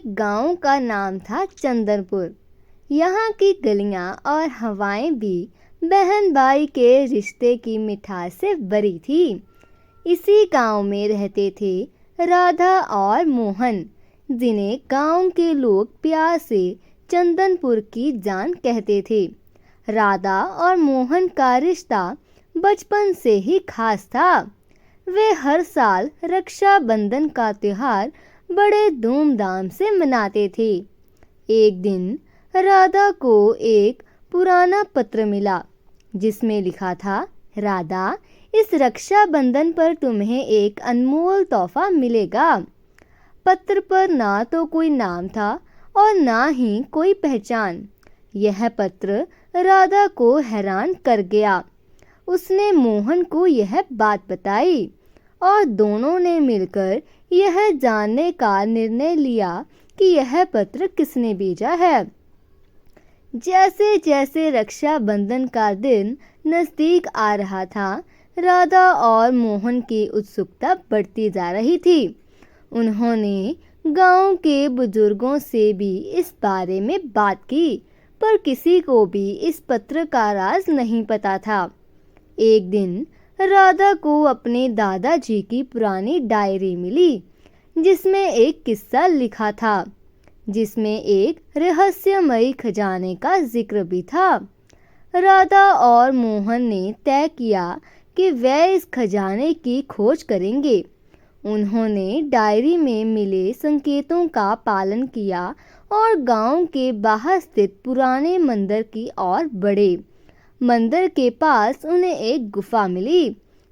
एक गांव का नाम था चंदनपुर। यहाँ की गलियां और हवाएं भी बहन भाई के रिश्ते की मिठास से भरी थी। इसी गांव में रहते थे राधा और मोहन, जिन्हें गांव के लोग प्यार से चंदनपुर की जान कहते थे। राधा और मोहन का रिश्ता बचपन से ही खास था। वे हर साल रक्षाबंधन का त्योहार बड़े धूमधाम से मनाते थे। एक दिन राधा को एक पुराना पत्र मिला, जिसमें लिखा था, राधा, इस रक्षाबंधन पर तुम्हें एक अनमोल तोहफा मिलेगा। पत्र पर ना तो कोई नाम था और ना ही कोई पहचान। यह पत्र राधा को हैरान कर गया। उसने मोहन को यह बात बताई और दोनों ने मिलकर यह जानने का निर्णय लिया कि यह पत्र किसने भेजा है। जैसे जैसे रक्षाबंधन का दिन नजदीक आ रहा था, राधा और मोहन की उत्सुकता बढ़ती जा रही थी। उन्होंने गांव के बुजुर्गों से भी इस बारे में बात की, पर किसी को भी इस पत्र का राज नहीं पता था। एक दिन राधा को अपने दादाजी की पुरानी डायरी मिली, जिसमें एक किस्सा लिखा था, जिसमें एक रहस्यमयी खजाने का जिक्र भी था। राधा और मोहन ने तय किया कि वे इस खजाने की खोज करेंगे। उन्होंने डायरी में मिले संकेतों का पालन किया और गांव के बाहर स्थित पुराने मंदिर की ओर बढ़े। मंदिर के पास उन्हें एक गुफा मिली।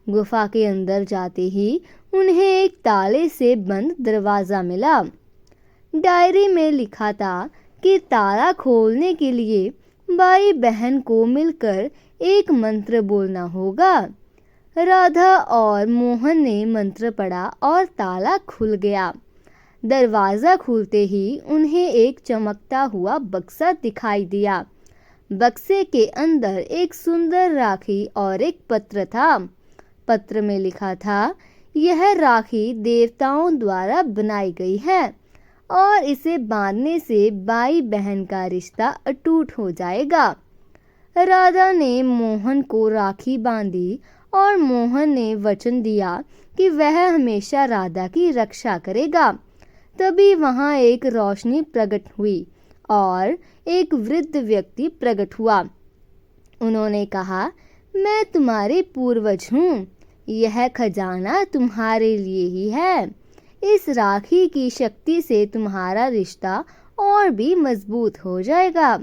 गुफा के अंदर जाते ही उन्हें एक ताले से बंद दरवाज़ा मिला। डायरी में लिखा था कि ताला खोलने के लिए भाई बहन को मिलकर एक मंत्र बोलना होगा। राधा और मोहन ने मंत्र पढ़ा और ताला खुल गया। दरवाज़ा खुलते ही उन्हें एक चमकता हुआ बक्सा दिखाई दिया। बक्से के अंदर एक सुंदर राखी और एक पत्र था। पत्र में लिखा था, यह राखी देवताओं द्वारा बनाई गई है और इसे बांधने से भाई बहन का रिश्ता अटूट हो जाएगा। राधा ने मोहन को राखी बांधी और मोहन ने वचन दिया कि वह हमेशा राधा की रक्षा करेगा। तभी वहां एक रोशनी प्रकट हुई और एक वृद्ध व्यक्ति प्रकट हुआ। उन्होंने कहा, मैं तुम्हारे पूर्वज हूँ। यह खजाना तुम्हारे लिए ही है। इस राखी की शक्ति से तुम्हारा रिश्ता और भी मजबूत हो जाएगा।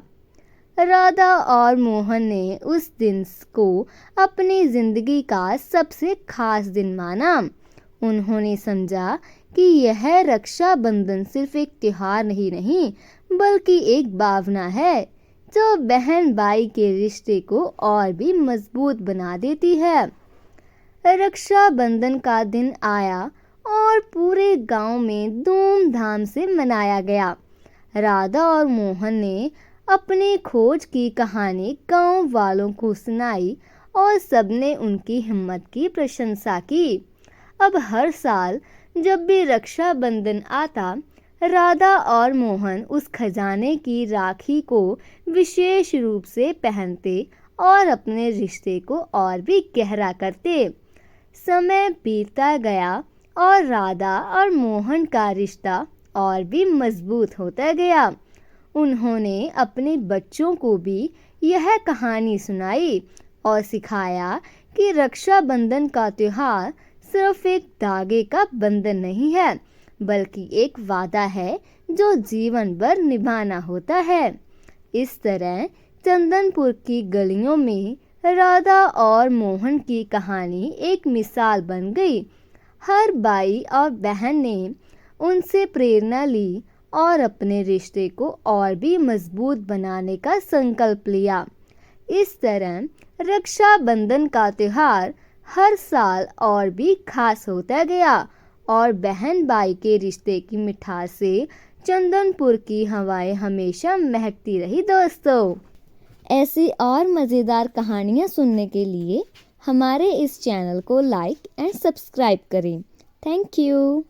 राधा और मोहन ने उस दिन को अपनी जिंदगी का सबसे खास दिन माना। उन्होंने समझा कि यह रक्षाबंधन सिर्फ एक त्योहार नहीं बल्कि एक भावना है जो बहन भाई के रिश्ते को और भी मजबूत बना देती है। रक्षाबंधन का दिन आया और पूरे गांव में धूमधाम से मनाया गया। राधा और मोहन ने अपनी खोज की कहानी गांव वालों को सुनाई और सबने उनकी हिम्मत की प्रशंसा की। अब हर साल जब भी रक्षाबंधन आता, राधा और मोहन उस खजाने की राखी को विशेष रूप से पहनते और अपने रिश्ते को और भी गहरा करते। समय बीतता गया और राधा और मोहन का रिश्ता और भी मजबूत होता गया। उन्होंने अपने बच्चों को भी यह कहानी सुनाई और सिखाया कि रक्षाबंधन का त्योहार सिर्फ एक धागे का बंधन नहीं है, बल्कि एक वादा है जो जीवन भर निभाना होता है। इस तरह चंदनपुर की गलियों में राधा और मोहन की कहानी एक मिसाल बन गई। हर भाई और बहन ने उनसे प्रेरणा ली और अपने रिश्ते को और भी मजबूत बनाने का संकल्प लिया। इस तरह रक्षाबंधन का त्योहार हर साल और भी खास होता गया और बहन भाई के रिश्ते की मिठास से चंदनपुर की हवाएं हमेशा महकती रही। दोस्तों, ऐसी और मज़ेदार कहानियाँ सुनने के लिए हमारे इस चैनल को लाइक एंड सब्सक्राइब करें। Thank you.